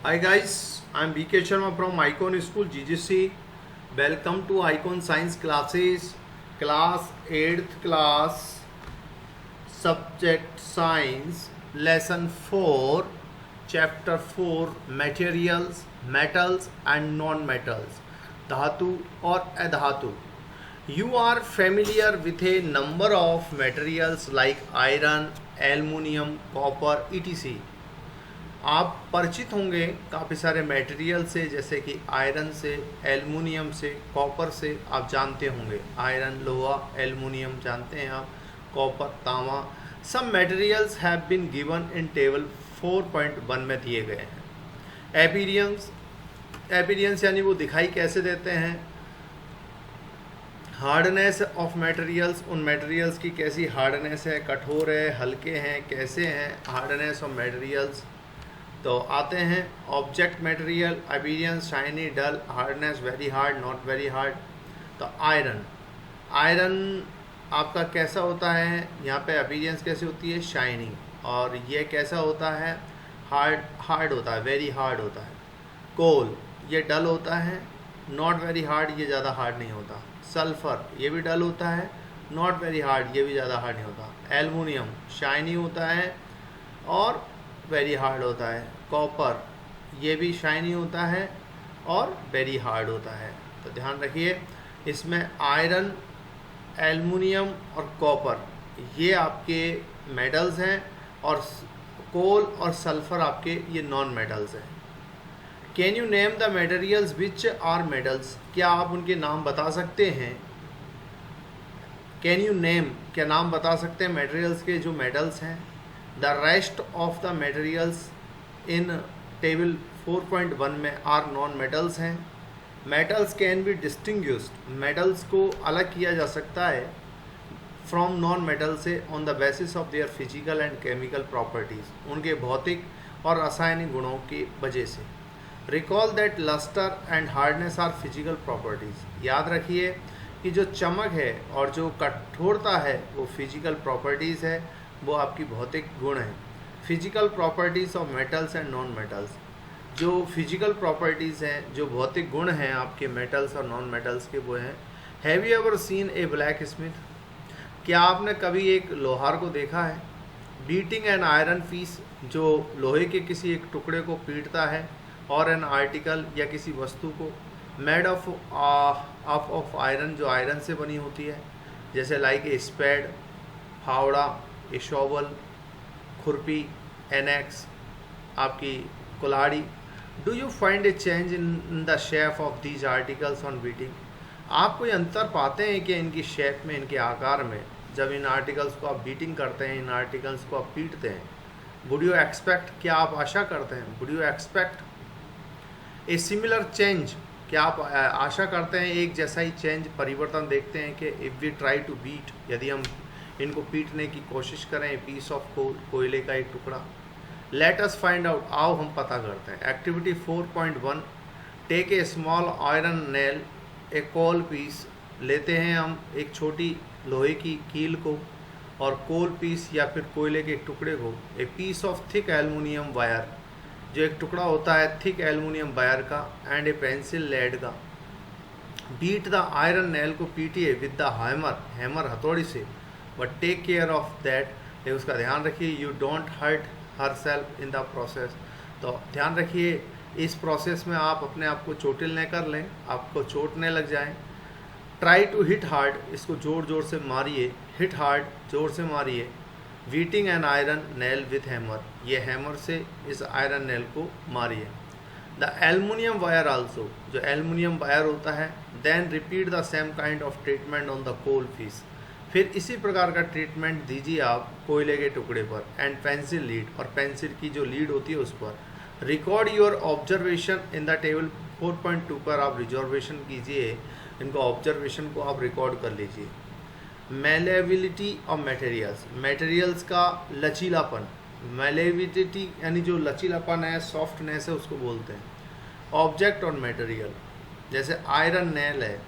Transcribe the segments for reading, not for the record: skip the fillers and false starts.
Hi guys, I'm BK Sharma from Icon School GGC. Welcome to Icon Science classes, class 8th class, subject science, lesson 4, chapter 4, materials, metals and non-metals, धातु और अधातु. You are familiar with a number of materials like iron, aluminium, copper, etc. आप परिचित होंगे काफ़ी सारे material से, जैसे कि आयरन से, एल्युमिनियम से, कॉपर से. आप जानते होंगे आयरन लोहा, एल्युमिनियम जानते हैं आप, कॉपर तांबा. Some materials have been given in table 4.1 में दिए गए हैं. एपीरियंस, एपीरियंस यानी वो दिखाई कैसे देते हैं. हार्डनेस ऑफ मटेरियल्स, उन मटेरियल्स की कैसी हार्डनेस है, कठोर है, हल्के हैं, कैसे हैं. Hardness of materials. तो आते हैं object material, appearance shiny, dull, hardness very hard, not very hard. तो आयरन, आयरन आपका कैसा होता है, यहाँ पे अपीयरेंस कैसी होती है, शाइनी, और ये कैसा होता है, हार्ड, हार्ड होता है, वेरी हार्ड होता है. कोल, ये डल होता है, नॉट वेरी हार्ड, ये ज़्यादा हार्ड नहीं होता. सल्फ़र, ये भी डल होता है, नॉट वेरी हार्ड, ये भी ज़्यादा हार्ड नहीं होता. एल्युमिनियम शाइनी होता है और वेरी हार्ड होता है. कॉपर, ये भी शाइनी होता है और वेरी हार्ड होता है. तो ध्यान रखिए, इसमें आयरन, एल्युमिनियम और कॉपर ये आपके मेटल्स हैं, और कोल और सल्फर आपके ये नॉन मेटल्स हैं. Can you name the materials which are metals, क्या आप उनके नाम बता सकते हैं. कैन यू नेम, क्या नाम बता सकते हैं मटेरियल्स के जो मेटल्स हैं. The rest of the materials in table 4.1 में आर नॉन मेटल्स हैं. Metals can be distinguished, metals को अलग किया जा सकता है फ्रॉम नॉन मेटल से on the basis of their physical and chemical properties, उनके भौतिक और रासायनिक गुणों की वजह से. Recall that lustre and hardness are physical properties, याद रखिए कि जो चमक है और जो कठोरता है वो फिजिकल प्रॉपर्टीज़ है, वो आपकी भौतिक गुण है. Physical properties of metals and non metals, जो फिजिकल प्रॉपर्टीज़ हैं, जो भौतिक गुण हैं आपके मेटल्स और नॉन मेटल्स के, वो हैं. Have you ever scene A black Smith, क्या आपने कभी एक लोहार को देखा है. बीटिंग एन आयरन पीस, जो लोहे के किसी एक टुकड़े को पीटता है, और एन आर्टिकल या किसी वस्तु को, मेड ऑफ आयरन, जो आयरन से बनी होती है, जैसे लाइक ए स्पेड, फावड़ा, ए शॉवल, खुरपी, एनेक्स, आपकी कुल्हाड़ी. Do you find A change in the shape of these articles on beating, आप कोई अंतर पाते हैं कि इनकी शेप में, इनके आकार में, जब इन आर्टिकल्स को आप बीटिंग करते हैं, इन आर्टिकल्स को आप पीटते हैं. वुड यू एक्सपेक्ट, क्या आप आशा करते हैं, would you expect a similar change, क्या आप आशा करते हैं एक जैसा ही चेंज, परिवर्तन देखते हैं कि if we try to beat, यदि हम इनको पीटने की कोशिश करें, पीस ऑफ कोयले का एक टुकड़ा. लेट अस फाइंड आउट, आओ हम पता करते हैं. Activity 4.1, take a small iron nail, a coal piece, लेते हैं हम एक छोटी लोहे की कील को और कोल पीस या फिर कोयले के एक टुकड़े को. A piece of thick aluminium wire, जो एक टुकड़ा होता है थिक एल्युमिनियम वायर का, एंड ए पेंसिल लेड का. बीट द आयरन नेल को पीटिए विद द हैमर, हैमर हथौड़ी से, but take care of that, उसका ध्यान रखिए, you don't hurt herself in the process. तो ध्यान रखिए इस प्रोसेस में आप अपने आप को चोटिल न कर लें, आपको चोट न लग जाए. ट्राई टू हिट हार्ड, इसको ज़ोर ज़ोर से मारिए, हिट हार्ड, ज़ोर से मारिए. Beating an iron nail with hammer, ये हैमर से इस आयरन नेल को मारिए. द एल्युमिनियम वायर आल्सो, जो एल्युमिनियम वायर होता है. Then repeat the same kind of treatment on the coal piece, फिर इसी प्रकार का ट्रीटमेंट दीजिए आप कोयले के टुकड़े पर. एंड पेंसिल लीड, और पेंसिल की जो लीड होती है उस पर. Record your observation in the table 4.2 पर आप रिजर्वेशन कीजिए, इनको ऑब्जर्वेशन को आप रिकॉर्ड कर लीजिए. मेलेबिलिटी ऑफ मटेरियल्स, मटेरियल्स का लचीलापन, मेलेबिलिटी यानी जो लचीलापन है, सॉफ्टनेस है, उसको बोलते हैं. ऑब्जेक्ट और मटेरियल, जैसे आयरन नेल है,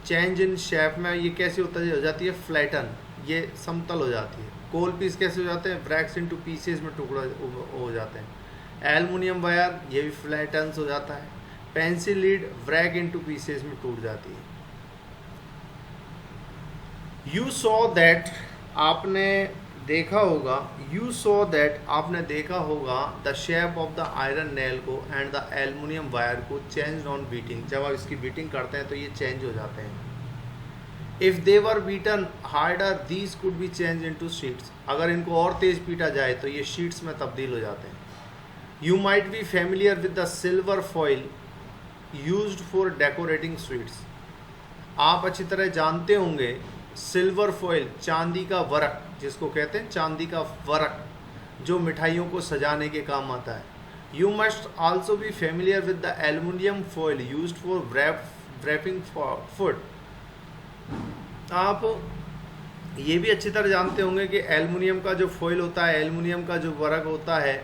चेंज इन शेप में ये कैसे होता है, हो जाती है फ्लैटन, ये समतल हो जाती है. कोल पीस कैसे हो जाते हैं, ब्रेक्स इनटू पीसेस में टुकड़ा हो जाते हैं. एल्युमिनियम वायर ये भी फ्लैटन्स हो जाता है। Pencil lead break into pieces में टूट जाती है। यू सॉ दैट आपने देखा होगा, यू सॉ दैट आपने देखा होगा the shape of the iron nail को एंड द एल्युमिनियम वायर को चेंज ऑन बीटिंग। जब आप इसकी बीटिंग करते हैं तो ये चेंज हो जाते हैं। If they were beaten harder these could be change into sheets. अगर इनको और तेज पीटा जाए तो ये शीट्स में तब्दील हो जाते हैं। You might be familiar with the silver foil used for decorating sweets. आप अच्छी तरह जानते होंगे सिल्वर फॉइल, चांदी का वर्क जिसको कहते हैं, चांदी का वर्क जो मिठाइयों को सजाने के काम आता है। You must also be familiar with the aluminium foil used for wrapping food. आप ये भी अच्छी तरह जानते होंगे कि एल्युमिनियम का जो फॉइल होता है, एल्युमिनियम का जो वर्क होता है,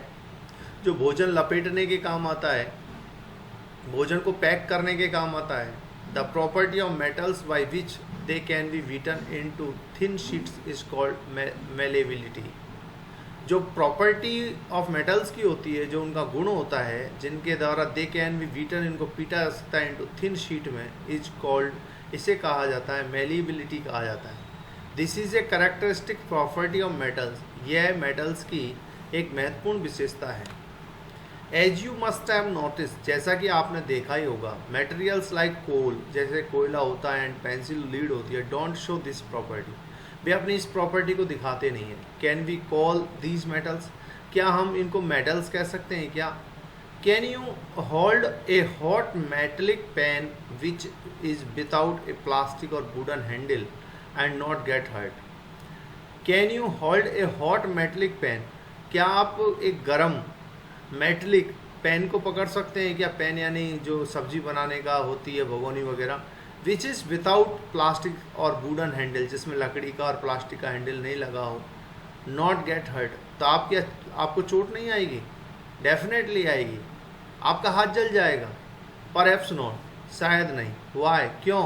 जो भोजन लपेटने के काम आता है, भोजन को पैक करने के काम आता है। The property of metals by which they can be beaten into thin sheets is called malleability. जो प्रॉपर्टी ऑफ मेटल्स की होती है, जो उनका गुण होता है, जिनके द्वारा दे कैन बी बीटन, इनको पीटा जा सकता है इनटू थिन शीट में, इज कॉल्ड, इसे कहा जाता है मेलेबिलिटी कहा जाता है। This is a characteristic property of metals. यह मेटल्स की एक महत्वपूर्ण विशेषता है। As you must have notice, जैसा कि आपने देखा ही होगा, मटेरियल्स लाइक कोल, जैसे कोयला होता है, एंड पेंसिल लीड होती है, डोंट शो दिस प्रॉपर्टी। वे अपनी इस प्रॉपर्टी को दिखाते नहीं हैं। Can we call these metals, क्या हम इनको मेटल्स कह सकते हैं क्या? Can you hold a hot metallic pen which is without a plastic और wooden handle and not get hurt? Can you hold a hot metallic pen, क्या आप एक गर्म मेटलिक पेन को पकड़ सकते हैं क्या? पेन यानी जो सब्जी बनाने का होती है, भगोनी वगैरह, विच इज़ विदाउट प्लास्टिक और वुडन हैंडल, जिसमें लकड़ी का और प्लास्टिक का हैंडल नहीं लगा हो, नॉट गेट हर्ट, तो आप क्या, आपको चोट नहीं आएगी? डेफिनेटली आएगी, आपका हाथ जल जाएगा। परहैप्स नॉट, शायद नहीं। वाई, क्यों?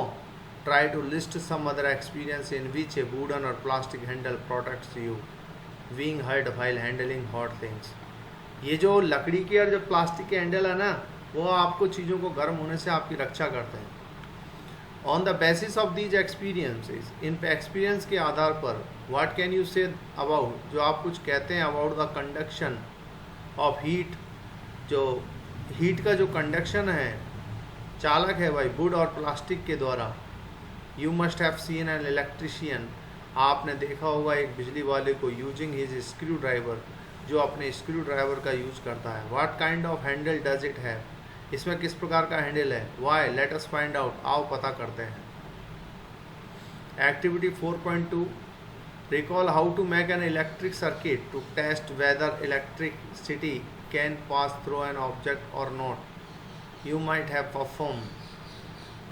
Try to list some other experience in which a wooden और plastic handle protects you being hurt while handling hot things. ये जो लकड़ी के और जो प्लास्टिक के हैंडल है ना, वो आपको चीज़ों को गर्म होने से आपकी रक्षा करते हैं। On the basis of these experiences, in experience के आधार पर, what can you say about, जो आप कुछ कहते हैं about the conduction of heat, जो हीट का जो कंडक्शन है, चालक है भाई, वुड और प्लास्टिक के द्वारा। You must have seen an electrician, आपने देखा होगा एक बिजली वाले को, यूजिंग हिज स्क्रू ड्राइवर, जो अपने स्क्रू ड्राइवर का यूज करता है। What kind of handle does it have, इसमें किस प्रकार का हैंडल है? Why, let us find out, आओ पता करते हैं। Activity 4.2, recall how to make an electric circuit to test whether electricity can pass through an object और not. You might have perform.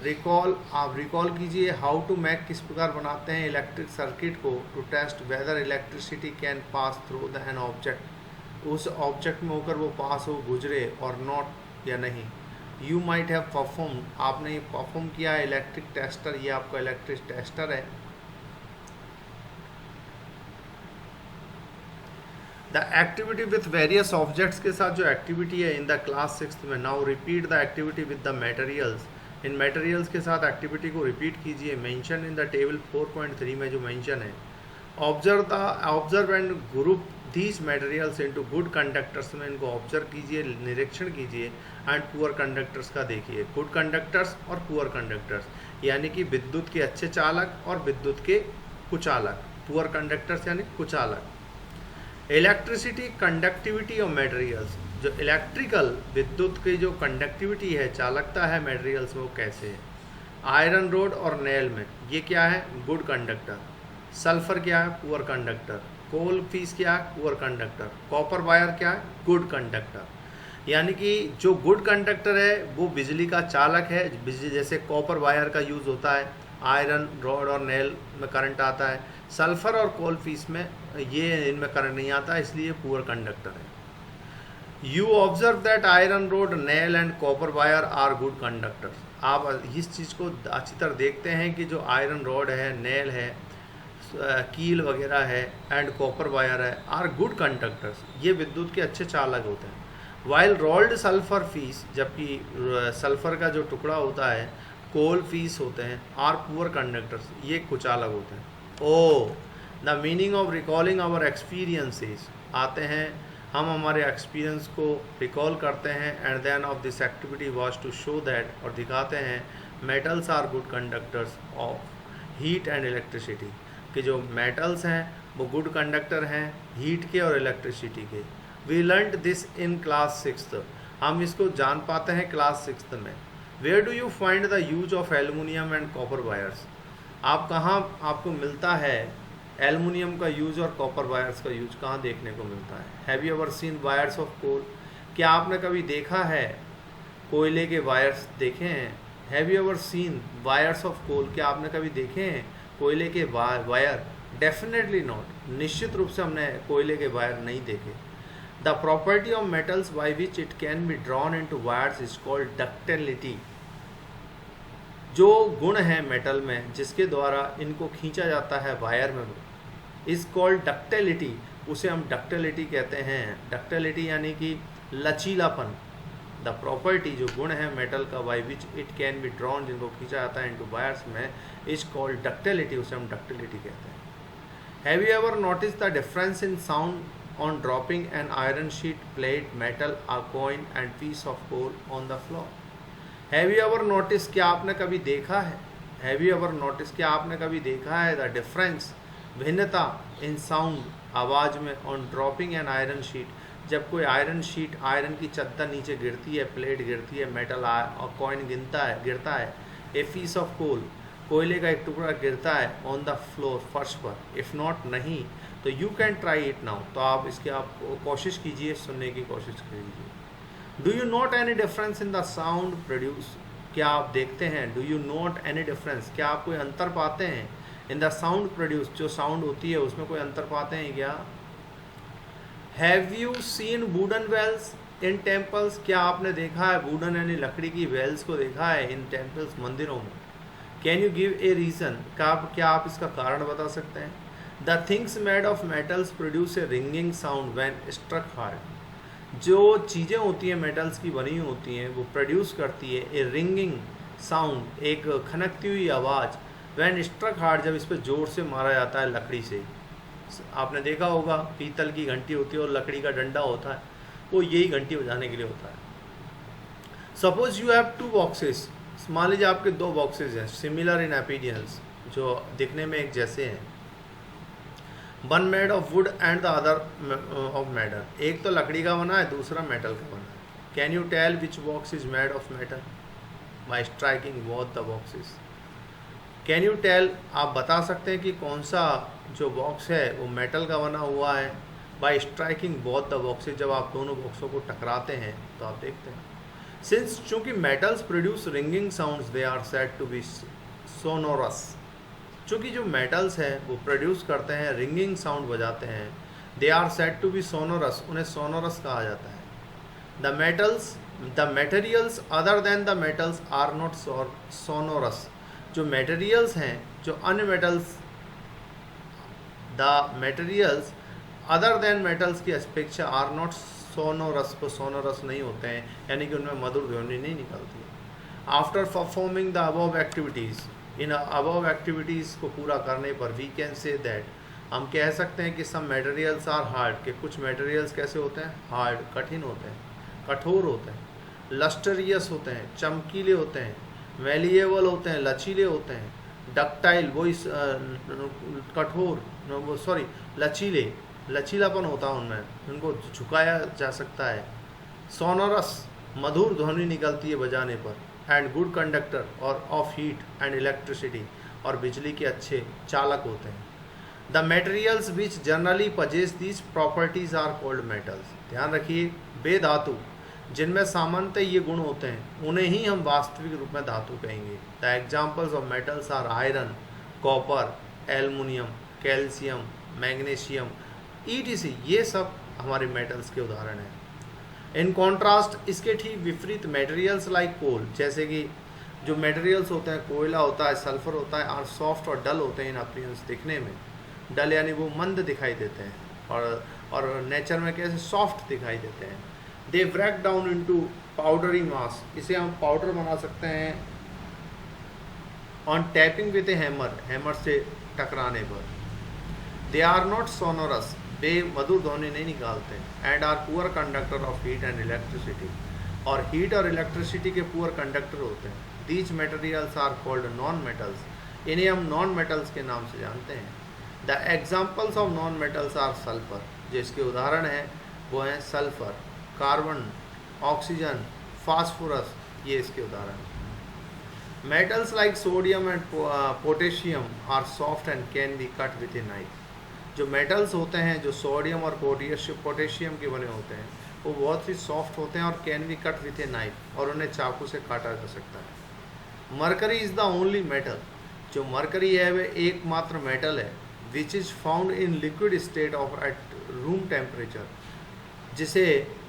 Recall, आप रिकॉल कीजिए, हाउ टू मेक, किस प्रकार बनाते हैं इलेक्ट्रिक सर्किट को, to test whether electricity can pass through the an object, उस object में होकर वो पास हो, गुजरे, और नॉट, या नहीं। यू माइट हैव परफॉर्म, आपने ये परफॉर्म किया है इलेक्ट्रिक टेस्टर, ये आपका इलेक्ट्रिक टेस्टर है। The activity with various objects के साथ जो एक्टिविटी है इन द क्लास 6 में, now repeat the activity with the materials, in materials के साथ एक्टिविटी को रिपीट कीजिए। मेंशन इन द टेबल 4.3 में जो मेंशन है, observe and group these materials into good conductors, में इनको ऑब्जर्व कीजिए, निरीक्षण कीजिए, एंड पुअर कंडक्टर्स का देखिए। गुड कंडक्टर्स और पुअर कंडक्टर्स, यानी कि विद्युत के अच्छे चालक और विद्युत के कुचालक। पुअर कंडक्टर्स यानी कुचालक। इलेक्ट्रिसिटी कंडक्टिविटी ऑफ मटेरियल्स, जो इलेक्ट्रिकल विद्युत की जो कंडक्टिविटी है, चालकता है मटेरियल्स में, वो कैसे है? आयरन रोड और नेल में ये क्या है? Good conductor. सल्फर क्या है? Poor conductor. कोल पीस क्या है? Poor conductor. कॉपर वायर क्या है? Good conductor. यानी कि जो गुड कंडक्टर है वो बिजली का चालक है। बिजली जैसे कॉपर वायर का यूज़ होता है, आयरन रॉड और नेल में करंट आता है, सल्फर और कोल पीस में ये इनमें करंट नहीं आता, इसलिए पुअर कंडक्टर है। You observe that iron rod, nail and copper wire are good conductors. आप इस चीज़ को अच्छी तरह देखते हैं कि जो आयरन रोड है, नेल है, कील वगैरह है, एंड कॉपर वायर है, आर गुड कंडक्टर्स, ये विद्युत के अच्छे चालक होते हैं। वाइल रोल्ड सल्फर फीस, जबकि सल्फर का जो टुकड़ा होता है, कोल फीस होते हैं, आर पुअर कंडक्टर्स, ये कुछ अलग होते हैं। Oh the meaning of recalling our experiences, आते हैं हम हमारे एक्सपीरियंस को रिकॉल करते हैं। And then of this activity was to show that, और दिखाते हैं metals are good conductors of heat and electricity, कि जो मेटल्स हैं वो गुड कंडक्टर हैं हीट के और इलेक्ट्रिसिटी के। We learned this in class 6th, हम इसको जान पाते हैं क्लास 6th में। Where do you find the use of aluminium and copper wires, आप कहाँ आपको मिलता है एल्युमिनियम का यूज और कॉपर वायर्स का यूज कहाँ देखने को मिलता है? Have you ever seen wires of coal, क्या आपने कभी देखा है कोयले के वायर्स देखे हैं? Have you ever seen wires of coal, क्या आपने कभी देखे हैं कोयले के वायर? डेफिनेटली नॉट, निश्चित रूप से हमने कोयले के वायर नहीं देखे। The property of metals by which it can be drawn in to wires is called ductility, जो गुण है मेटल में जिसके द्वारा इनको खींचा जाता है वायर में, इज कॉल्ड डक्टिलिटी, उसे हम डक्टिलिटी कहते हैं। डक्टिलिटी यानी कि लचीलापन। द प्रॉपर्टी, जो गुण है मेटल का, by which it can be drawn, जिनको खींचा जाता है इनटू वायर्स में, इज कॉल्ड डक्टिलिटी, उसे हम डक्टिलिटी कहते हैं। Have you ever notice the difference in sound on dropping an iron sheet, plate, metal, a coin and piece of coal on the floor? Have you ever notice, क्या आपने कभी देखा है? Have you ever notice, क्या आपने कभी देखा है द डिफरेंस, भिन्नता, इन साउंड, आवाज़ में, on dropping an iron sheet, जब कोई आयरन शीट, आयरन की चद्दर नीचे गिरती है, प्लेट गिरती है, मेटल और कॉइन गिरता है, ए पीस ऑफ कोल, कोयले का एक टुकड़ा गिरता है, ऑन द फ्लोर, फर्श पर। इफ़ नॉट, नहीं, तो you can try it now, तो आप इसकी आप कोशिश कीजिए, सुनने की कोशिश कीजिए। Do you note any difference in the sound produce, क्या आप देखते हैं? Do you note any difference, क्या आप कोई अंतर पाते हैं? इन द साउंड प्रोड्यूस, जो साउंड होती है उसमें कोई अंतर पाते हैं क्या? Have you seen wooden wells in temples, क्या आपने देखा है वुडन यानी लकड़ी की वेल्स को देखा है इन टेम्पल्स, मंदिरों में? Can you give a reason, क्या आप इसका कारण बता सकते हैं? The things made of metals produce a ringing sound when struck hard, जो चीज़ें होती हैं मेटल्स की बनी होती हैं वो प्रोड्यूस करती है ए रिंगिंग साउंड, एक खनकती हुई आवाज़, व्हेन स्ट्रक हार्ड, जब इस पर ज़ोर से मारा जाता है लकड़ी से। आपने देखा होगा पीतल की घंटी होती है और लकड़ी का डंडा होता है, वो यही घंटी बजाने के लिए होता है। सपोज यू हैव 2 बॉक्सेस, मान लीजिए आपके 2 बॉक्सेस हैं, सिमिलर इन अपीयरेंस, जो दिखने में एक जैसे हैं। One made of would and the other of metal, एक तो लकड़ी का बना है, दूसरा मेटल का बना है। Can you tell which box is made of metal by striking both the boxes? Can you tell, आप बता सकते हैं कि कौन सा जो बॉक्स है वो मेटल का बना हुआ है, by striking both the boxes, जब आप दोनों बॉक्सों को टकराते हैं तो आप देखते हैं। सिंस, चूँकि metals produce ringing sounds, they are said to be sonorous, चूँकि जो मेटल्स हैं वो प्रोड्यूस करते हैं रिंगिंग साउंड बजाते हैं, they are said to be sonorous, उन्हें सोनोरस कहा जाता है। The materials other than the metals are not sonorous, जो मेटेरियल्स हैं, जो अन्य metals, the materials other than metals की अपेक्षा आर नॉट सोनोरस, वो सोनोरस नहीं होते हैं, यानी कि उनमें मधुर ध्वनि नहीं निकलती। After performing the above activities, in above activities को पूरा करने पर वी कैन से दैट, हम कह सकते हैं कि सम मटेरियल्स आर हार्ड, कि कुछ मटेरियल्स कैसे होते हैं? हार्ड, कठिन होते हैं, कठोर होते हैं। लस्टरियस होते हैं, चमकीले होते हैं। वेलिएबल होते हैं, लचीले होते हैं। डक्टाइल, वही कठोर, सॉरी लचीले, लचीलापन होता है उनमें, उनको झुकाया जा सकता है। सोनोरस, मधुर ध्वनि निकलती है बजाने पर। एंड गुड कंडक्टर और ऑफ हीट एंड इलेक्ट्रिसिटी, और बिजली के अच्छे चालक होते हैं। The materials which generally possess these properties are called metals, ध्यान रखिए, बेधातु जिनमें सामान्यतः ये गुण होते हैं उन्हें ही हम वास्तविक रूप में धातु कहेंगे। The examples of metals are iron, copper, aluminium, calcium, magnesium, etc, ये सब हमारे मेटल्स के उदाहरण हैं। इन कॉन्ट्रास्ट, इसके ठीक विपरीत, मटेरियल्स लाइक कोल, जैसे कि जो मटेरियल्स होते हैं, कोयला होता है, सल्फर होता है, आर सॉफ्ट और डल होते हैं इन अपीयरेंस, दिखने में डल यानी वो मंद दिखाई देते हैं, और नेचर में कैसे सॉफ्ट दिखाई देते हैं। They break down into powdery mass, इसे हम पाउडर बना सकते हैं on tapping with a hammer, hammer से टकराने पर। दे आर नॉट सोनोरस, वे मधुर ध्वनि नहीं निकालते। And are poor conductor of heat and electricity, और हीट और इलेक्ट्रिसिटी के पुअर कंडक्टर होते हैं। These materials are called non metals, इन्हें हम नॉन मेटल्स के नाम से जानते हैं। The examples of non metals are sulphur, जो इसके उदाहरण हैं वो हैं सल्फर, कार्बन, ऑक्सीजन, फास्फोरस, ये इसके उदाहरण हैं। Metals like sodium and potassium are soft and can be cut with a knife, जो मेटल्स होते हैं, जो सोडियम और पोटेशियम के बने होते हैं, वो बहुत ही सॉफ्ट होते हैं और can be cut with a knife, और उन्हें चाकू से काटा जा सकता है। Mercury is the only metal, जो मरकरी है वह एकमात्र मेटल है which is found in liquid state of at room temperature, जिसे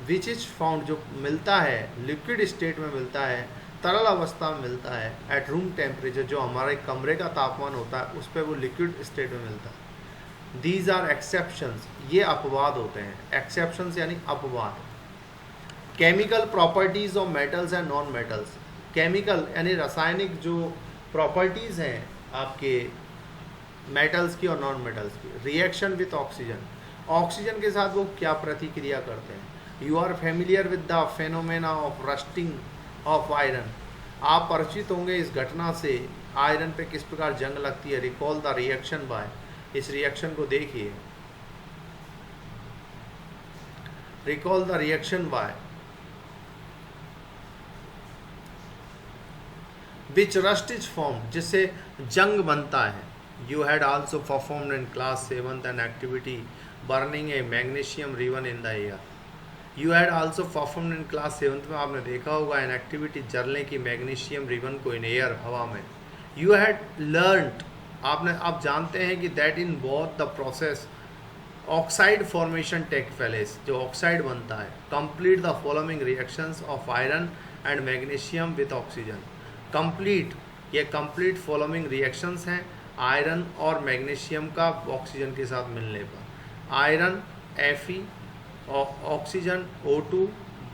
विच इज़ फाउंड जो मिलता है लिक्विड स्टेट में मिलता है, तरल अवस्था में मिलता है, एट रूम टेम्परेचर, जो हमारे कमरे का तापमान होता है उस पर वो लिक्विड स्टेट में मिलता है। दीज आर एक्सेप्शंस, ये अपवाद होते हैं। एक्सेप्शंस यानी अपवाद। Chemical properties of metals and non metals, chemical यानी रासायनिक जो प्रॉपर्टीज़ हैं आपके मेटल्स की और नॉन मेटल्स की। रिएक्शन विथ ऑक्सीजन, ऑक्सीजन के साथ वो क्या प्रतिक्रिया करते हैं। You are familiar with the phenomena of rusting of iron, आप परिचित होंगे इस घटना से, आयरन पे किस प्रकार जंग लगती है। रिकॉल द रिएक्शन बाय, इस रिएक्शन को देखिए। Recall the reaction by which rust is form, जिससे जंग बनता है। You had also performed in class 7th an activity burning A magnesium ribbon in the air. You had also performed in class 7th में आपने देखा होगा an activity जलने की मैग्नीशियम रिबन को इन एयर, हवा में। यू हैड लर्नड, आपने आप जानते हैं कि that in both the process oxide formation take place, जो ऑक्साइड बनता है। Complete the following reactions of iron and magnesium with oxygen. Complete, ये कंप्लीट फॉलोइंग रिएक्शंस हैं आयरन और मैग्नीशियम का ऑक्सीजन के साथ मिलने पर। Iron Fe, oxygen O2,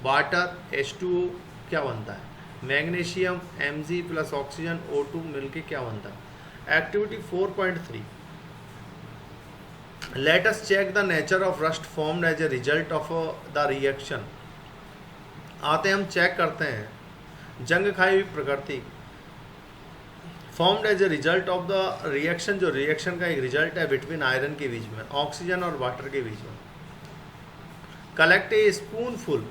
water H2O क्या बनता है, magnesium Mg plus oxygen O2 मिलके क्या बनता है। Activity 4.3, let us check the nature of rust formed as a result of the reaction. आते हम चेक करते हैं जंग खाई हुई प्रकृति। Formed as a result of the reaction, जो रिएक्शन का एक रिजल्ट है बिटवीन आयरन के बीच में, ऑक्सीजन और वाटर के बीच में। Collect A spoon full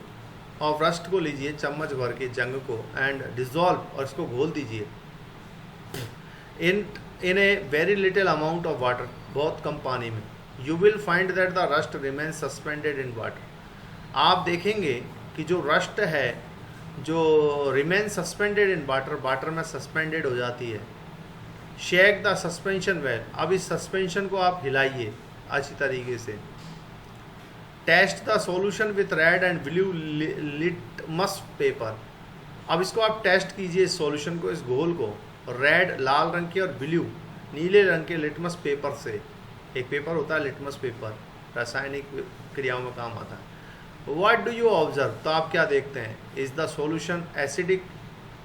of rust को लीजिए, चम्मच भर के जंग को, एंड डिजॉल्व, और इसको घोल दीजिए in a very little amount of water, बहुत कम पानी में। You will find that the rust remain suspended in water. आप देखेंगे कि जो रस्ट है जो remain suspended in water, water में सस्पेंडेड हो जाती है। शेक द सस्पेंशन वेल, अब इस सस्पेंशन को आप हिलाइए अच्छी तरीके से। Test the solution with red and blue litmus paper, अब इसको आप टेस्ट कीजिए इस सॉल्यूशन को, इस घोल को, रेड लाल रंग के और ब्लू नीले रंग के लिटमस पेपर से। एक पेपर होता है लिटमस पेपर, रासायनिक क्रियाओं में काम आता है। व्हाट डू यू ऑब्जर्व, तो आप क्या देखते हैं। इज़ द सॉल्यूशन एसिडिक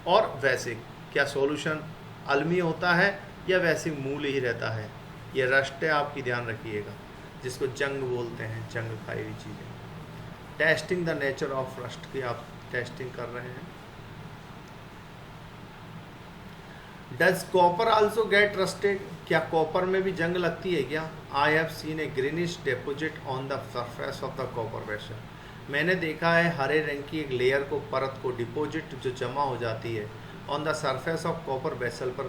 और वैसिक, क्या सॉल्यूशन अलमी होता है या वैसिक मूल ही रहता है। ये रस्ट है, आपकी ध्यान रखिएगा, जिसको जंग बोलते हैं, जंग खाई हुई चीज़ें। Testing the nature of rust की आप टेस्टिंग कर रहे हैं। Does copper also get rusted, क्या कॉपर में भी जंग लगती है क्या। I have seen A greenish deposit on the surface of the copper vessel, मैंने देखा है हरे रंग की एक लेयर को, परत को, डिपॉजिट जो जमा हो जाती है on the surface of copper vessel पर,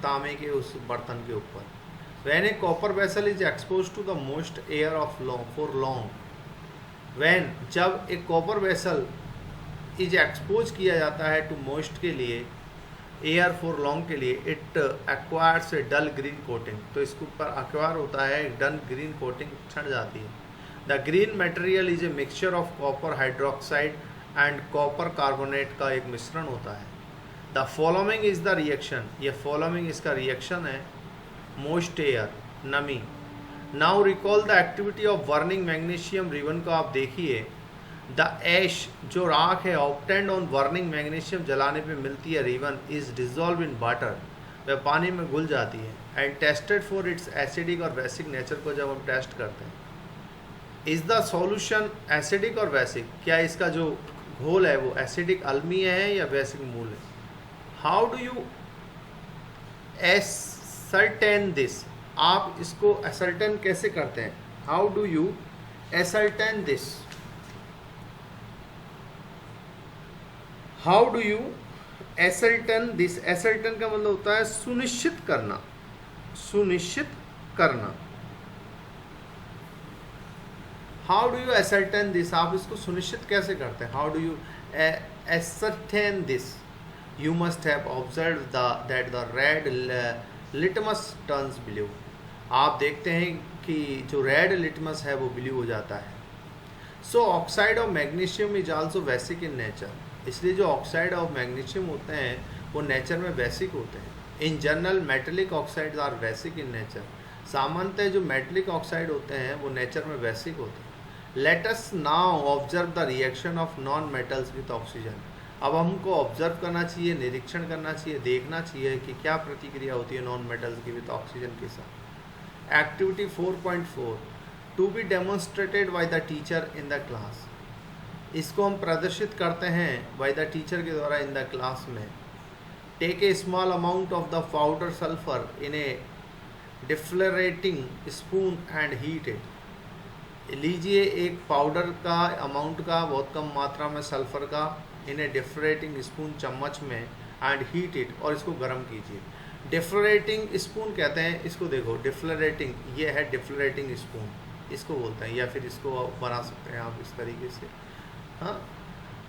तांबे के उस बर्तन के ऊपर। When a copper vessel is expose to the moist air of for long, when जब एक कॉपर वेसल इज एक्सपोज किया जाता है टू मोस्ट के लिए, एयर फॉर लॉन्ग के लिए, it acquires a dull green coating, तो इसके ऊपर एक्वायर होता है एक डल ग्रीन कोटिंग, छट जाती है। The green material is a mixture of copper hydroxide and copper carbonate का एक मिश्रण होता है। The following is the reaction, ये फॉलोइंग इसका रिएक्शन है। मोस्ट एयर, नमी। Now recall the activity of burning magnesium ribbon को आप देखिए। द ऐश जो राख है ऑब्टेन्ड ऑन बर्निंग मैग्नीशियम जलाने पे मिलती है रिवन इज डिजॉल्व इन वाटर, वह पानी में घुल जाती है। And tested for its acidic और बेसिक नेचर को जब हम टेस्ट करते हैं, इज द सॉल्यूशन एसिडिक और बेसिक, क्या इसका जो घोल है वो एसिडिक अम्लीय है या बेसिक मूल है। How do you ascertain this, आप इसको एसर्टेन कैसे करते हैं। How do you ascertain this, how do you ascertain this, ascertain का मतलब होता है सुनिश्चित करना, सुनिश्चित करना। How do you ascertain this, आप इसको सुनिश्चित कैसे करते हैं। How do you ascertain this, you must have observe that the red litmus turns blue, आप देखते हैं कि जो रेड लिटमस है वो ब्लू हो जाता है। So oxide of magnesium is also basic in nature, इसलिए जो ऑक्साइड ऑफ मैग्नीशियम होते हैं वो नेचर में बेसिक होते हैं। In general metallic oxides are basic in nature, सामान्यतः जो मेटेलिक ऑक्साइड होते हैं वो नेचर में बेसिक होते हैं। Let us now observe the reaction of non metals with oxygen, अब हमको ऑब्जर्व करना चाहिए, निरीक्षण करना चाहिए, देखना चाहिए कि क्या प्रतिक्रिया होती है नॉन मेटल्स की विथ ऑक्सीजन के साथ। Activity 4.4 to be demonstrated by the teacher in the class, इसको हम प्रदर्शित करते हैं बाय द टीचर के द्वारा इन द क्लास में। Take a small amount of the powder sulphur in a deflagrating spoon and heat it, लीजिए एक पाउडर का अमाउंट का बहुत कम मात्रा में सल्फर का इन ए डिफ्लोरेटिंग स्पून चम्मच में एंड हीट इट, और इसको गर्म कीजिए। डिफ्लोरेटिंग स्पून कहते हैं इसको, देखो डिफ्लोरेटिंग ये है, डिफ्लोरेटिंग स्पून इसको बोलते हैं, या फिर इसको बना सकते हैं आप इस तरीके से। हाँ,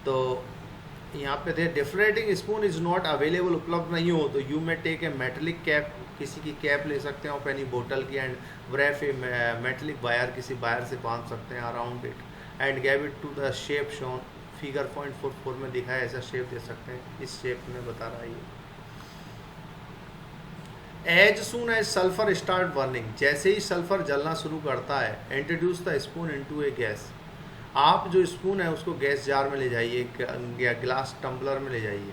तो यहाँ पे the deflagrating spoon is not available, उपलब्ध नहीं हो तो you may take a metallic cap, किसी की कैप ले सकते हैं ऑफ एनी बोतल की, and wrap a metallic wire, किसी वायर से बांध सकते हैं around it, and give it to the shape shown, figure 0.44 में दिखाया ऐसा शेप दे सकते हैं, इस शेप में बता रहा है ये। As soon as sulphur start burning, जैसे ही सल्फर जलना शुरू करता है, introduce the spoon into a gas, आप जो स्पून है उसको गैस जार में ले जाइए या ग्लास टम्बलर में ले जाइए।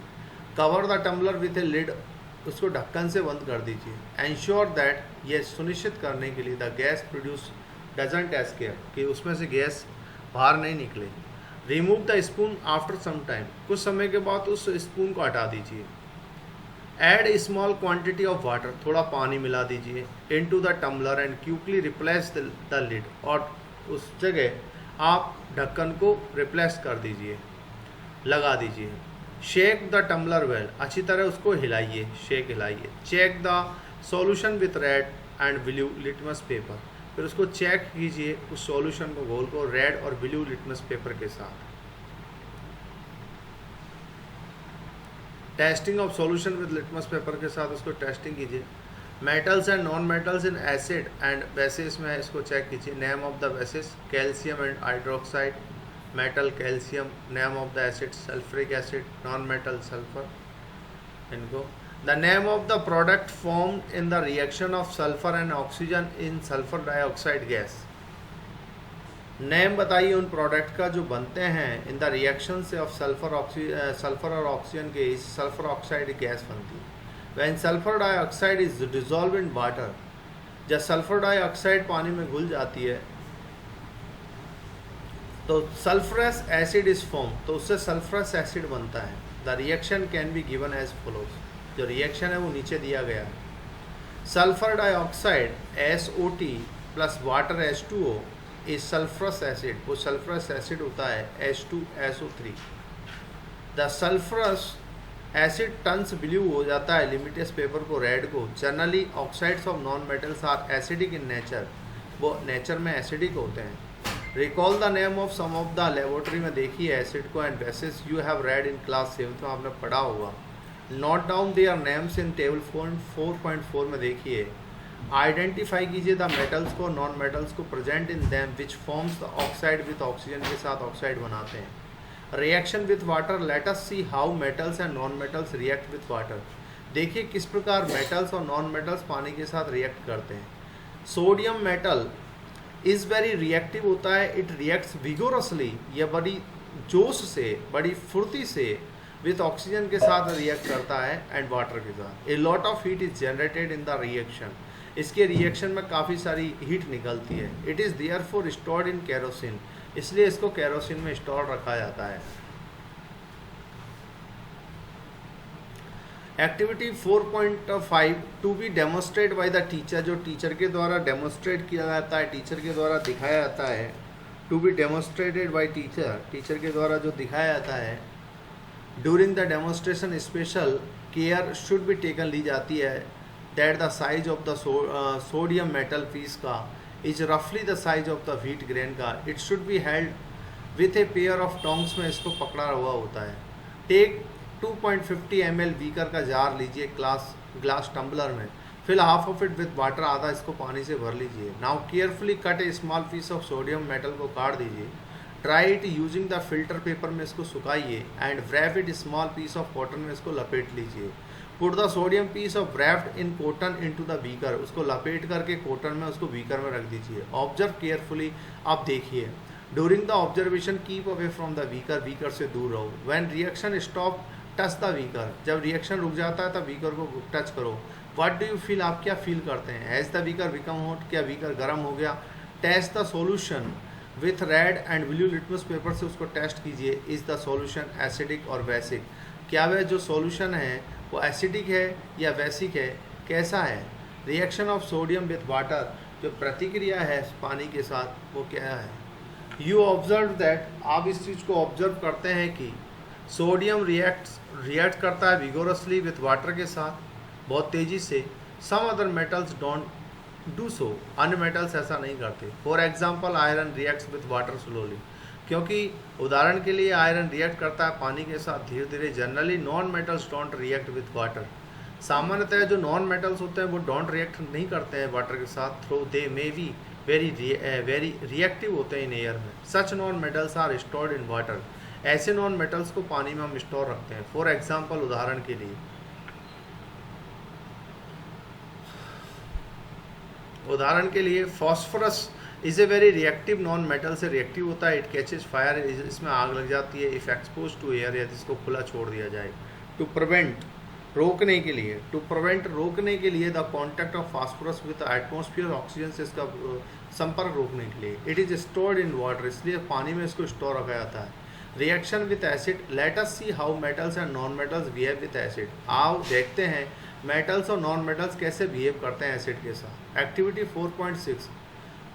Cover the tumbler with a lid, उसको ढक्कन से बंद कर दीजिए। एंश्योर दैट, ये सुनिश्चित करने के लिए the gas produce doesn't escape, कि उसमें से गैस बाहर नहीं निकले। Remove the spoon after some time, कुछ समय के बाद उस स्पून को हटा दीजिए। Add a small quantity of water, थोड़ा पानी मिला दीजिए into the tumbler and quickly replace the lid, और उस जगह आप ढक्कन को रिप्लेस कर दीजिए, लगा दीजिए। शेक द टम्बलर वेल, अच्छी तरह उसको हिलाइए, शेक हिलाइए। Check the solution with red and blue litmus paper, फिर उसको चेक कीजिए उस सॉल्यूशन को, घोल को रेड और ब्लू लिटमस पेपर के साथ। Testing of solution with litmus paper के साथ उसको टेस्टिंग कीजिए। Metals and non metals in acid and bases में इसको चेक कीजिए। Name of the bases calcium and hydroxide, metal calcium, name of the acid sulphuric acid, non metal sulphur, इनको। The name of the product formed in the reaction of sulphur and oxygen in sulphur dioxide gas, name बताइए उन product का जो बनते हैं in the reaction से of sulphur और oxygen के इस सल्फर ऑक्साइड गैस बनती है। When sulphur dioxide is dissolve in water, जब सल्फर डाइऑक्साइड पानी में घुल जाती है तो सल्फरस एसिड इज फॉर्म, तो उससे सल्फरस एसिड बनता है। The reaction can be given as follows, जो रिएक्शन है वो नीचे दिया गया है। Sulphur dioxide SO2 plus water H2O is sulphurous acid, वो सल्फरस एसिड होता है H2SO3। The sulphurous acid turns blue हो जाता है लिमिटेस पेपर को, रेड को। Generally oxides of non metals are acidic in nature, वो नेचर में एसिडिक होते हैं। Recall the name of some of the, laboratory में देखिए एसिड को, and bases you have read in class 7 में आपने पढ़ा होगा। Note down their names in table 4.4 में देखिए। आइडेंटिफाई कीजिए द मेटल्स को, नॉन मेटल्स को present in them which forms the oxide with oxygen के साथ ऑक्साइड बनाते हैं। Reaction with water, let us see how metals and non metals react with water, देखिए किस प्रकार मेटल्स और नॉन मेटल्स पानी के साथ रिएक्ट करते हैं। Sodium metal is very reactive होता है, इट रिएक्ट्स विगोरसली, यह बड़ी जोश से, बड़ी फुर्ती से विथ ऑक्सीजन के साथ रिएक्ट करता है एंड वाटर के साथ। A lot of heat is generated in the reaction, इसके रिएक्शन में काफ़ी सारी हीट निकलती है। It is therefore stored in kerosene, इसलिए इसको केरोसिन में स्टोर रखा जाता है। Activity 4.5 to be demonstrate by the teacher, जो टीचर के द्वारा डेमोन्स्ट्रेट किया जाता है, टीचर के द्वारा दिखाया जाता है। To be demonstrated by teacher, teacher के द्वारा जो दिखाया जाता है। During the demonstration special care should be taken, ली जाती है that the size of the sodium metal piece का इज रफली the size of the wheat grain का। It should be held with a pair of tongs में इसको पकड़ा हुआ होता है। टेक 2.50 ml बीकर का जार लीजिए ग्लास टम्बलर में, fill half of it with water, आधा इसको पानी से भर लीजिए। Now carefully cut a small piece of sodium metal को काट दीजिए। Dry it using the filter paper में इसको सुखाइए and wrap it small piece of cotton में इसको लपेट लीजिए। Put the sodium piece of wrapped in cotton into the beaker, उसको लपेट करके कॉटन में उसको बीकर में रख दीजिए। ऑब्जर्व केयरफुली, आप देखिए। During the observation keep away from the beaker, beaker से दूर रहो। When reaction stop touch the beaker, जब रिएक्शन रुक जाता है तब बीकर को टच करो। व्हाट डू यू फील, आप क्या फील करते हैं? Has the beaker become hot, क्या बीकर गर्म हो गया? Test the solution with red and blue litmus paper से उसको टेस्ट कीजिए। इज़ द सॉल्यूशन एसिडिक और बेसिक, क्या वह जो सॉल्यूशन है वो एसिडिक है या बेसिक है, कैसा है? Reaction of sodium with water, जो प्रतिक्रिया है पानी के साथ वो क्या है? यू ऑब्जर्व दैट, आप इस चीज़ को ऑब्जर्व करते हैं कि सोडियम रिएक्ट करता है विगोरसली विथ वाटर के साथ, बहुत तेज़ी से। Some other metals don't do so, अन्य मेटल्स ऐसा नहीं करते। For example iron reacts with water slowly, क्योंकि उदाहरण के लिए आयरन रिएक्ट करता है पानी के साथ धीरे धीरे। Generally non metals don't react with water, सामान्यतः जो नॉन मेटल्स होते हैं वो डोंट रिएक्ट नहीं करते हैं वाटर के साथ, though they may be very reactive होते हैं इन एयर में। Such non metals are stored in water, ऐसे नॉन मेटल्स को पानी में हम स्टोर रखते हैं। फॉर एग्जाम्पल उदाहरण के लिए phosphorus is a very reactive non metal, से रिएक्टिव होता है। इट कैचेज फायर, इसमें आग लग जाती है। इफ एक्सपोज टू एयर, यदि इसको खुला छोड़ दिया जाए। टू प्रिवेंट, रोकने के लिए। टू प्रिवेंट, रोकने के लिए। The contact of phosphorus with atmosphere, oxygen से इसका संपर्क रोकने के लिए। It is stored in water, इसलिए पानी में इसको स्टोर रखा जाता है। Reaction with acid, let us see how metals and non metals behave with acid. आओ देखते हैं मेटल्स और नॉन मेटल्स कैसे बिहेव करते हैं एसिड के साथ। Activity 4.6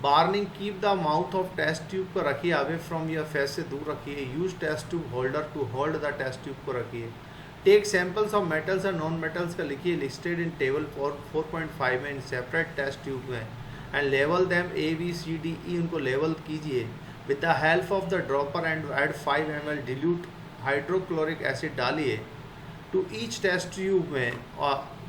warning, keep the mouth of test tube को रखिए अवे फ्रॉम योर फेस, से दूर रखिए। Use test tube holder to hold the test tube को रखिए। Take samples of metals and non metals का लिखिए लिस्टेड इन टेबल 4.5 में इन सेपरेट टेस्ट ट्यूब में एंड लेवल दैम ABCDE, उनको लेवल कीजिए। With the help of the dropper and add 5 ml dilute hydrochloric acid डालिए टू ईच टेस्ट ट्यूब में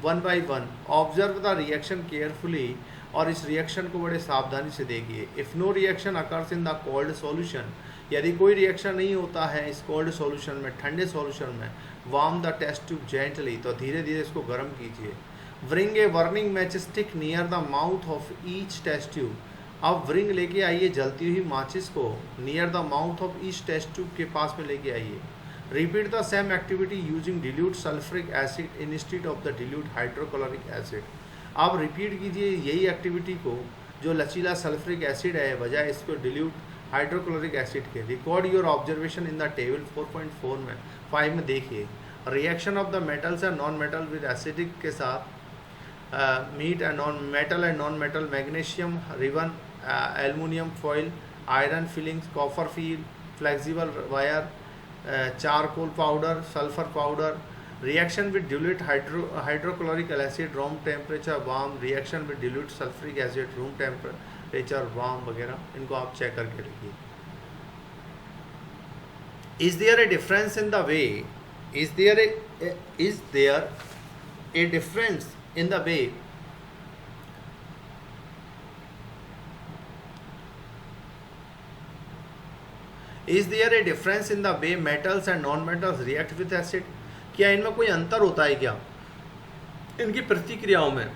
1 by 1। Observe the reaction carefully, और इस रिएक्शन को बड़े सावधानी से देखिए। If no reaction occurs in the cold solution, यदि कोई रिएक्शन नहीं होता है इस कोल्ड सॉल्यूशन में, ठंडे सॉल्यूशन में, warm the test tube gently, तो धीरे धीरे इसको गर्म कीजिए। Bring a burning match stick near the mouth of each test tube, अब ब्रिंग लेके आइए जलती हुई माचिस को near the mouth of each test tube के पास में लेके आइए। Repeat the same activity using dilute sulphuric acid instead of the dilute hydrochloric acid. अब रिपीट कीजिए यही एक्टिविटी को जो लचीला सल्फ्रिक एसिड है बजाय इसको डिल्यूट हाइड्रोक्लोरिक एसिड के। Record your observation in the table 4.4 में 5 में देखिए। Reaction of the metals and non metal with acidic के साथ metal and non metal magnesium ribbon, aluminium foil, iron filings, copper foil, flexible wire, charcoal powder, sulphur powder. Reaction with dilute hydrochloric acid room temperature warm, reaction with dilute sulphuric acid room temperature warm वगैरह, इनको आप check करके लिखिए। Is there a difference in the way, is there a difference in the way is there a difference in the way metals and non metals react with acid, क्या इनमें कोई अंतर होता है क्या इनकी प्रतिक्रियाओं में?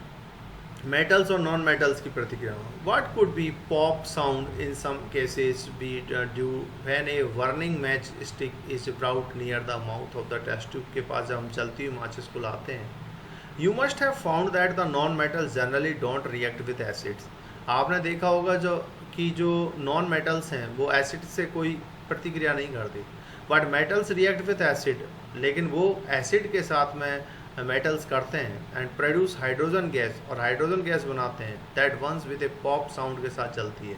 मेटल्स और नॉन मेटल्स की प्रतिक्रिया। What could be pop sound in some cases be due when a burning match stick is brought near the mouth of the test tube के पास जब हम चलती हुई माचिस को लाते हैं। You must have found that the non metals generally don't react with acids. आपने देखा होगा जो नॉन मेटल्स हैं वो एसिड से कोई प्रतिक्रिया नहीं करती, but metals react with acid, लेकिन वो एसिड के साथ में मेटल्स करते हैं एंड प्रोड्यूस हाइड्रोजन गैस, और हाइड्रोजन गैस बनाते हैं that burns with a pop sound के साथ चलती है।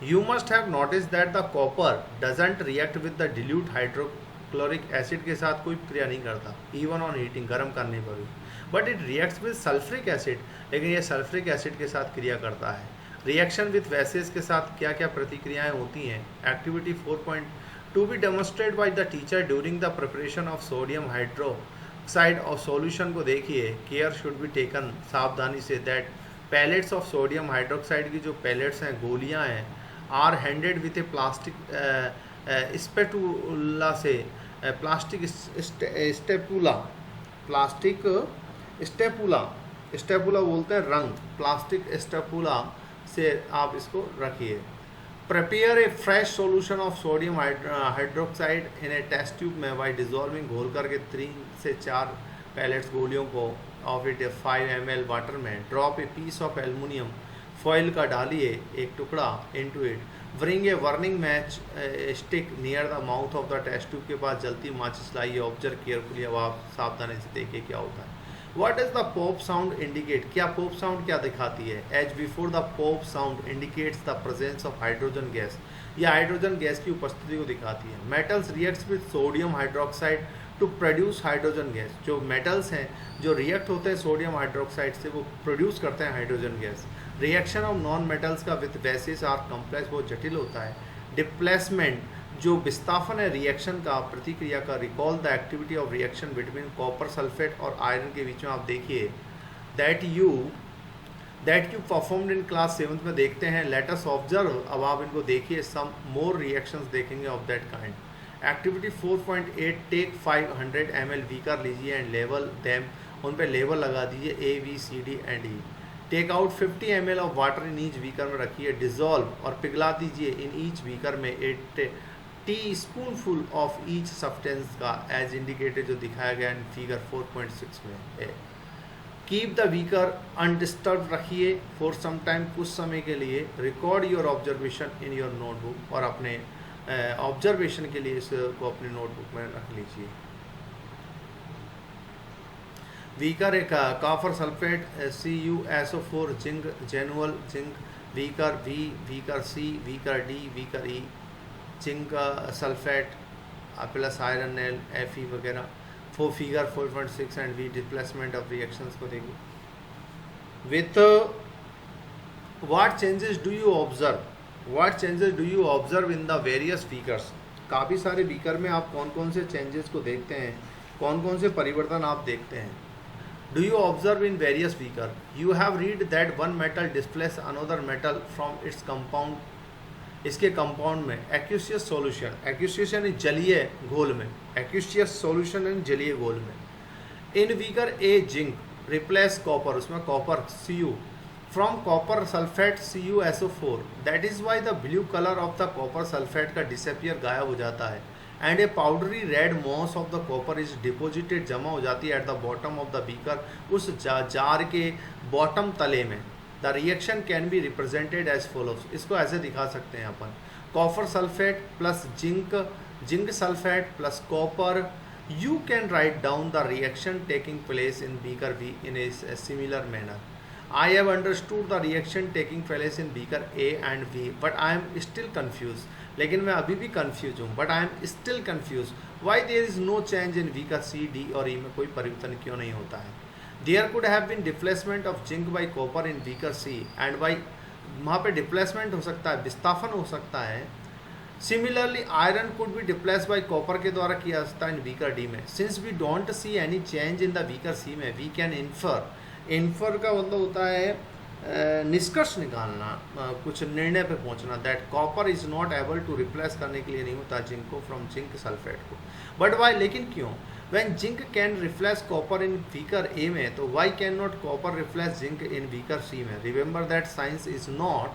You must have notice that the copper doesn't react with the dilute hydrochloric acid के साथ कोई क्रिया नहीं करता इवन ऑन हीटिंग, गर्म करने पर भी, but it reacts with sulphuric acid, लेकिन ये सल्फ्रिक एसिड के साथ क्रिया करता है। रिएक्शन विद वैसेस के साथ क्या क्या प्रतिक्रियाएं होती हैं। Activity 4.2 be demonstrate by the teacher during the preparation of sodium hydroxide और सॉल्यूशन को देखिए। केयर शुड बी टेकन, सावधानी से, that pellets of sodium hydroxide की जो पैलेट्स हैं, गोलियां हैं, are handled with a plastic spatula से, प्लास्टिक स्टेपुला बोलते हैं रंग, प्लास्टिक स्टेपुला से आप इसको रखिए। Prepare a fresh solution of sodium hydroxide in a test tube में बाई डिजॉल्विंग, घोल करके 3 से 4 पैलेट्स गोलियों को ऑफ इट 5 ml वाटर में। Drop a piece of aluminium foil का डालिए एक टुकड़ा into it. Bring a burning match stick near the mouth of the test tube के पास जलती माचिस लाइए। ऑब्जर्व केयरफुली, अब आप सावधानी से देखिए क्या होता है। What does the pop sound indicate? क्या pop sound क्या दिखाती है? As before, the pop sound indicates the presence of hydrogen gas. यह हाइड्रोजन गैस की उपस्थिति को दिखाती है। Metals reacts with sodium hydroxide to produce hydrogen gas. जो metals हैं जो रिएक्ट होते हैं सोडियम हाइड्रोक्साइड से, वो प्रोड्यूस करते हैं hydrogen gas. Reaction of non metals का विथ बेसिस आर कॉम्प्लेक्स, बहुत जटिल होता है। डिप्लेसमेंट जो विस्थापन है रिएक्शन का, प्रतिक्रिया का। Recall the activity of reaction between copper sulphate और आयरन के बीच में आप देखिए that you performed in class 7th में देखते हैं। लेट अस ऑब्जर्व, अब आप इनको देखिए, सम मोर रिएक्शंस देखेंगे of that kind. Activity 4.8 take 500 ml beaker लीजिए एंड लेवल देम, उन पे लेवल लगा दीजिए A, B, C, D and E। Take out 50 ml of water in each beaker में रखिए। डिजॉल्व और पिघला दीजिए इन ईच बीकर में tea spoonful of each substance का, एज इंडिकेटेड जो दिखाया गया इन फिगर 4.6 में है। कीप द बीकर अनडिस्टर्ब रखिए फॉर सम टाइम, कुछ समय के लिए। Record your observation in your notebook, और अपने ऑब्जर्वेशन के लिए इसको अपने नोटबुक में रख लीजिए। बीकर एक कॉपर सल्फेट CuSO4, जिंक जेनुअल zinc, beaker V, beaker C, beaker D, beaker E, zinc sulphate plus iron L Fe वगैरह। Figure 4.6 and we displacement of reactions को देखिए। With what changes do you observe in the various beakers. काफ़ी सारे beaker में आप कौन कौन से चेंजेस को देखते हैं, कौन कौन से परिवर्तन आप देखते हैं। Do you observe in various beaker? You have read that one metal displace another metal from its compound, इसके कंपाउंड में। एक्यूसियस सॉल्यूशन, एक्यूसियस यानी जलीय घोल में, एक्यूसियस सॉल्यूशन यानी जलीय घोल में। In beaker A zinc replace copper, उसमें copper Cu from copper sulphate CuSO4, that is why the blue colour of the copper sulphate का डिसअपियर, गायब हो जाता है। And a powdery red mass of the copper is deposited, जमा हो जाती है at the bottom of the beaker, उस जार के बॉटम तले में। The reaction can be represented as follows, इसको ऐसे दिखा सकते हैं अपन। Copper sulphate plus zinc sulphate plus copper. You can write down the reaction taking place in beaker V in a similar manner. I have understood the reaction taking place in beaker A and B, but I am still confused. लेकिन मैं अभी भी confuse हूँ, but I am still confused. Why there is no change in beaker C, D और E में कोई परिवर्तन क्यों नहीं होता है? There could have been displacement of zinc by copper in beaker C and by, वहाँ पे डिप्लेसमेंट हो सकता है, विस्थापन हो सकता है। Similarly iron could be displaced by copper के द्वारा किया जा सकता है इन बीकर डी में। Since we don't see any change in the beaker C में, वी कैन इन्फर का मतलब होता है निष्कर्ष निकालना, कुछ निर्णय पे पहुंचना, that copper is not able to replace करने के लिए नहीं होता जिंक को फ्रॉम जिंक सल्फेट को। बट वाई, लेकिन क्यों? When zinc can reflex copper in beaker A में, तो why can not copper reflex zinc in beaker C में? Remember that science is not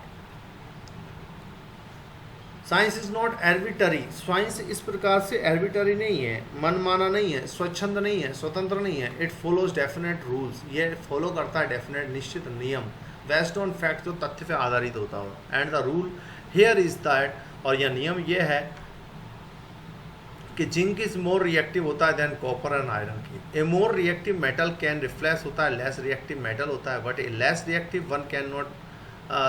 arbitrary. Science इस प्रकार से आर्बिट्ररी नहीं है, मनमाना नहीं है, स्वच्छंद नहीं है, स्वतंत्र नहीं है। इट फॉलोज डेफिनेट रूल्स, ये फॉलो करता है डेफिनेट निश्चित नियम, बेस्ड ऑन फैक्ट, जो तथ्य पे आधारित होता हो। And the rule here is that, और यह नियम ये है कि जिंक इज मोर रिएक्टिव होता है देन कॉपर एंड आयरन की। A more reactive metal can reflex होता है, लेस रिएक्टिव मेटल होता है, but a less reactive one can not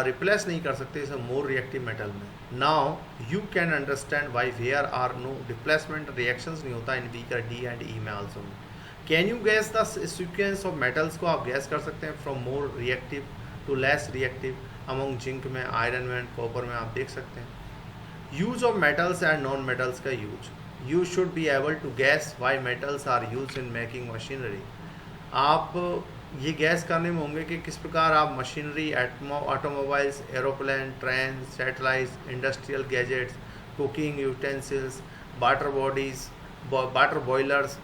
replace नहीं कर सकते इसे मोर रिएक्टिव मेटल में। Now you can understand why where are no replacement reactions नहीं होता in beaker D and E में also. Can you guess the sequence of metals को आप गैस कर सकते हैं from more reactive to less reactive among zinc में, आयरन में एंड कॉपर में, आप देख सकते हैं। Use of metals and non metals का use, you should be able to guess why metals are use in making machinery. आप ये गैस करने में होंगे कि किस प्रकार आप machinery, automobiles, aeroplane, train, satellites, industrial gadgets, cooking utensils, water bodies, water boilers,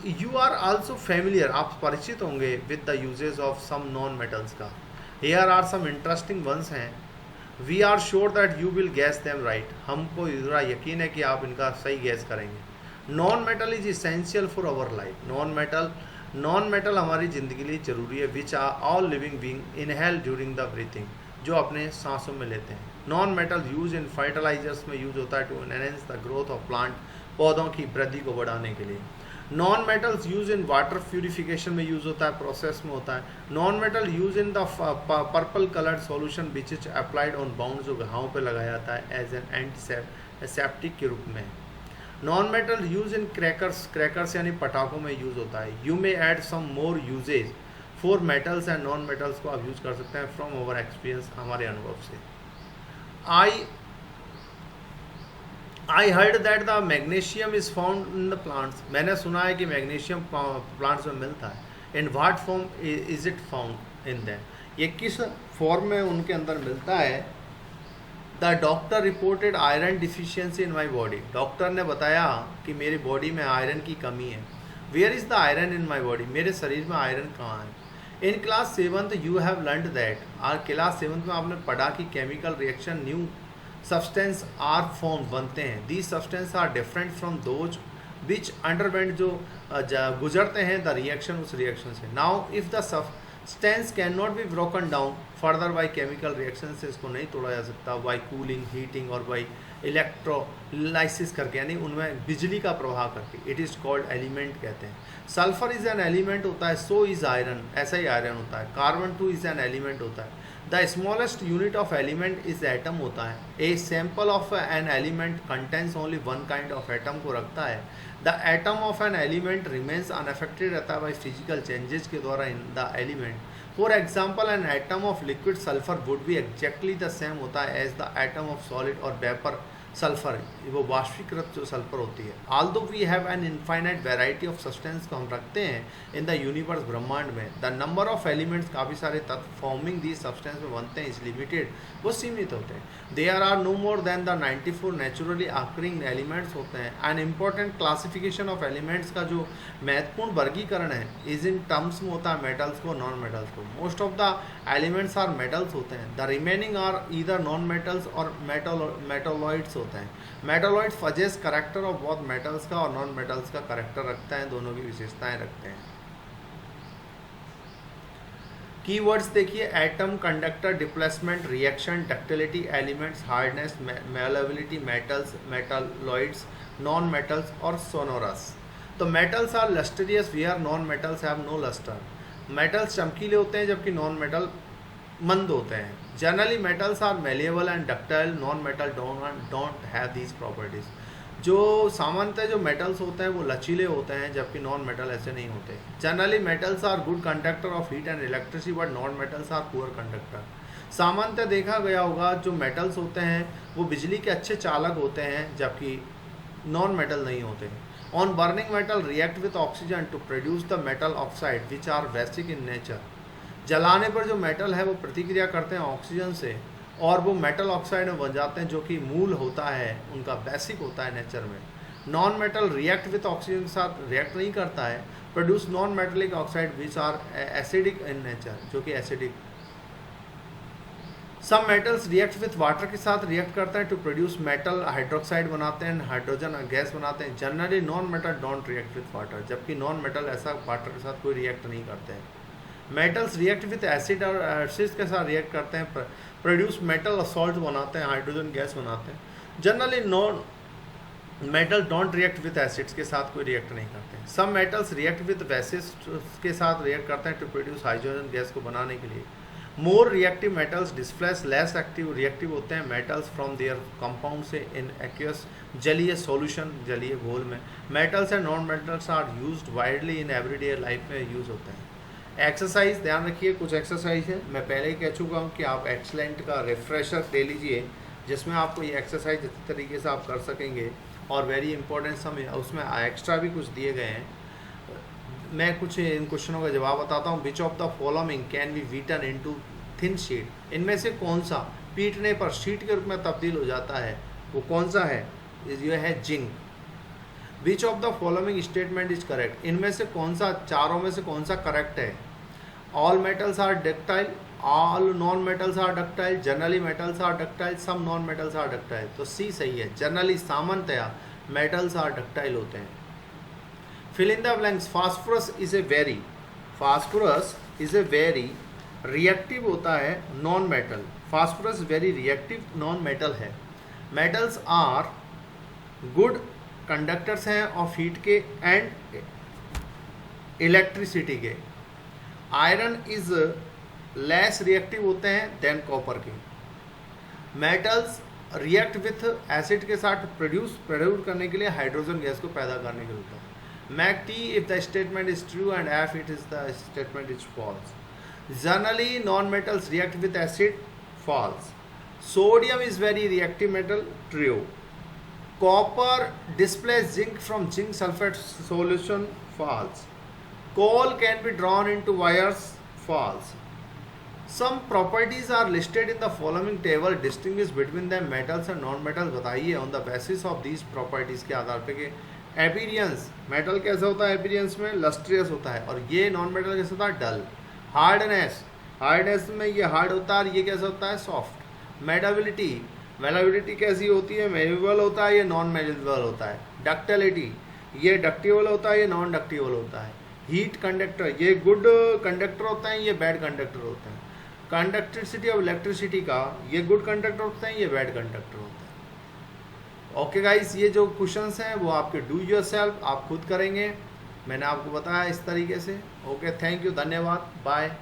you are also familiar, आप परिचित होंगे with the uses of some non metals का। Here are some interesting ones हैं, we are sure that you will guess them right, हमको पूरा यकीन है कि आप इनका सही गैस करेंगे। Non metal is essential for our life, non metal हमारी ज़िंदगी के लिए ज़रूरी है। Which are all living being inhale during the breathing, जो अपने सांसों में लेते हैं। Non metal use in fertilisers में यूज होता है to enhance the growth of plant, पौधों की वृद्धि को बढ़ाने के लिए। Non metals use in water purification में यूज होता है, प्रोसेस में होता है। Non metal use in the purple coloured solution which is applied on bound, जो घावों पे लगाया जाता है एज एन एंटीसेप्टिक के रूप में। Non metal use in crackers यानी पटाखों में यूज होता है। You may add some more uses for metals and non metals को आप यूज कर सकते हैं फ्रॉम अवर एक्सपीरियंस, हमारे अनुभव से। I heard that the magnesium is found in the plants, मैंने सुना है कि मैग्नीशियम प्लांट्स में मिलता है। In what form is it found in them, ये किस फॉर्म में उनके अंदर मिलता है। The doctor reported iron deficiency in my body, doctor ने बताया कि मेरी बॉडी में आयरन की कमी है। Where is the iron in my body, मेरे शरीर में आयरन कहाँ है। In class 7th you have learned that, class 7th में आपने पढ़ा कि chemical reaction new substance are form बनते हैं। These substance are different from those which underwent, जो गुजरते हैं द रिएक्शन, उस रिएक्शन से। Now if the substance can not be broken down further by chemical reaction से, इसको नहीं तोड़ा जा सकता बाई कूलिंग, हीटिंग और बाई इलेक्ट्रोलाइसिस करके, यानी उनमें बिजली का प्रभाव करके। इट इज़ कॉल्ड एलिमेंट कहते हैं। सल्फर इज़ एन एलिमेंट होता है, सो इज़ आयरन, ऐसा ही आयरन होता है। कार्बन 2 इज़ एन एलिमेंट होता है। The smallest unit of element is atom होता है। A sample of an element contains only one kind of atom को रखता है। The atom of an element remains unaffected रहता है बाई फिजिकल चेंजेस के द्वारा in the element. For example an atom of liquid sulphur would be exactly the same होता है as the atom of solid और वेपर सल्फर, वो वाष्पीकृत जो सल्फर होती है। Although we have an infinite variety of substance को हम रखते हैं इन द यूनिवर्स, ब्रह्मांड में। द नंबर ऑफ एलिमेंट्स, काफ़ी सारे तत्व फॉर्मिंग दी सब्सटेंस में बनते हैं, इज लिमिटेड, वो सीमित होते हैं। There are no more than the 94 naturally occurring elements होते हैं। An important classification of elements का जो महत्वपूर्ण वर्गीकरण है इज इन टर्म्स में होता है मेटल्स को, नॉन मेटल्स को। Most of the elements are metals होते हैं। The remaining are either non metals और मेटोलॉइड्स होते हैं। मेटोलॉइड्स पजेस करेक्टर ऑफ बहुत मेटल्स का और नॉन मेटल्स का करेक्टर रखता है, दोनों की विशेषताएं रखते हैं। कीवर्ड्स देखिए, atom, conductor, displacement, reaction, ductility, elements, hardness, malleability, metals, metalloids, non metals और सोनोरस। तो metals are lustrous where non metals have no lustre. Metals चमकीले होते हैं जबकि नॉन मेटल मंद होते हैं। Generally metals are malleable and ductile, non metal don't have these properties. जो सामान्यतः जो मेटल्स होते हैं वो लचीले होते हैं जबकि नॉन मेटल ऐसे नहीं होते। Generally metals are good conductor of heat and electricity but non metals are poor conductor. सामान्यतः देखा गया होगा जो मेटल्स होते हैं वो बिजली के अच्छे चालक होते हैं जबकि नॉन मेटल नहीं होते। On burning metal react with oxygen to produce the metal oxide which are basic in nature. जलाने पर जो मेटल है वो प्रतिक्रिया करते हैं ऑक्सीजन से और वो मेटल ऑक्साइड में बन जाते हैं जो कि मूल होता है, उनका बेसिक होता है नेचर में। Non metal react with oxygen के साथ रिएक्ट नहीं करता है, produce non metallic oxide which are acidic in nature, जो कि acidic. Some metals react with water के साथ रिएक्ट करते हैं टू प्रोड्यूस मेटल हाइड्रोक्साइड बनाते हैं, हाइड्रोजन गैस बनाते हैं। Generally non metal don't react with water, जबकि नॉन मेटल ऐसा वाटर के साथ कोई रिएक्ट नहीं करते हैं। मेटल्स रिएक्ट विथ एसिड और एसिड के साथ रिएक्ट करते हैं, प्रोड्यूस मेटल सॉल्ट बनाते हैं, हाइड्रोजन गैस बनाते हैं। Generally non metal don't react with acids के साथ कोई रिएक्ट नहीं करते हैं। Some metals react with bases के साथ रिएक्ट करते हैं टू प्रोड्यूस हाइड्रोजन गैस को बनाने के लिए। More reactive metals displace less active reactive होते हैं मेटल्स फ्रॉम देयर कंपाउंड से इन एक्वस जलीय सॉल्यूशन, जलीय घोल में। Metals and non metals are used widely in everyday life में यूज होते हैं। एक्सरसाइज ध्यान रखिए, कुछ एक्सरसाइज है, मैं पहले ही कह चुका हूँ कि आप एक्सलेंट का रिफ्रेशर ले लीजिए, जिसमें आपको ये एक्सरसाइज अच्छी तरीके से आप कर सकेंगे। और वेरी इंपॉर्टेंट समय उसमें एक्स्ट्रा भी कुछ दिए गए हैं। मैं कुछ इन क्वेश्चनों का जवाब बताता हूँ। Which of the following can be beaten into thin sheet, इनमें से कौन सा पीटने पर शीट के रूप में तब्दील हो जाता है, वो कौन सा है? ये है zinc. Which of the following statement is correct, इनमें से कौन सा, चारों में से कौन सा करेक्ट है? All metals are ductile, all non metals are ductile, generally metals are ductile, some non metals are ductile. तो सी सही है, जनरली सामान्यतया मेटल्स आर डक्टाइल होते हैं। Fill in the blanks. Phosphorus is a very reactive होता है non metal. Phosphorus very reactive non metal है। Metals are good conductors हैं ऑफ हीट के एंड इलेक्ट्रिसिटी के। आयरन इज लेस रिएक्टिव होते हैं देन कॉपर के। मेटल्स रिएक्ट विथ एसिड के साथ प्रोड्यूस करने के लिए हाइड्रोजन गैस को पैदा करने के लिए होता है। Mark T if the statement is true and F it is the statement is false. Generally non metals react with acid, false. Sodium is very reactive metal, true. Copper displaces zinc from zinc sulphate solution, false. Coal can be drawn into wires, false. Some properties are listed in the following table, distinguish between them metals and non-metals। बताइए on the basis of these properties के आधार पे कि appearance metal कैसा होता है, appearance में lustrous होता है, और ये नॉन मेटल कैसा होता है, डल। हार्डनेस में ये हार्ड होता है और ये कैसा होता है, सॉफ्ट। मेलाबिलिटी कैसी होती है, मेलेबल होता है, ये नॉन मेलेबल होता है। डक्टिलिटी, ये डक्टिबल होता है, ये नॉन डक्टिबल होता है। हीट कंडक्टर, ये गुड कंडक्टर होते हैं, ये बैड कंडक्टर होते हैं। कंडक्टिविटी ऑफ इलेक्ट्रिसिटी का, ये गुड कंडक्टर होते हैं, ये बैड कंडक्टर होते हैं। ओके गाइस, ये जो क्वेश्चंस हैं वो आपके डू योरसेल्फ, आप खुद करेंगे। मैंने आपको बताया इस तरीके से। ओके, थैंक यू, धन्यवाद, बाय।